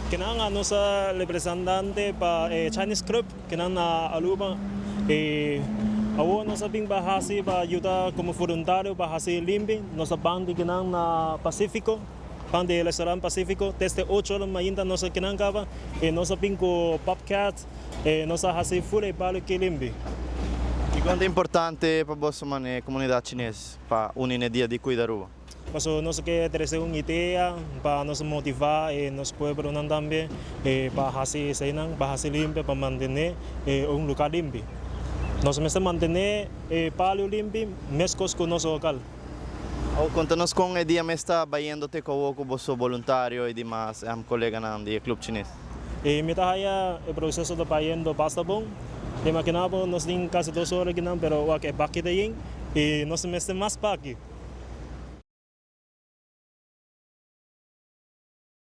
Kailangan ano sa representante pa Chinese club, kailangan na aluba awo no sabing bahasi ba yuta como voluntario bahasi limbi no sa bandi kailangan na Pacifico pan de restaurant Pacifico desde 8 lang mainta no sa kailangan ka ba no sa pinko Popcat no sa hasi full e palo que limbi. E quanto é importante para você, mano, a comunidade chinesa para unir dia de cuidar rua? Paso nos que trazer uma ideia para nos motivar e nos pueblos também para fazer senang para fazer limpo para manter um lugar limpo. Nós mesmo manter palio limpo mesmo com nosso local. Ou conta-nos com o dia mais está baiando te com o você voluntário e demais am colega na do clube chinês. E me tahaya o processo do baiando basta bom. E maquinabo nos tem quase 2 horas que não, pero o que baki daí e nós mesmo mais baki.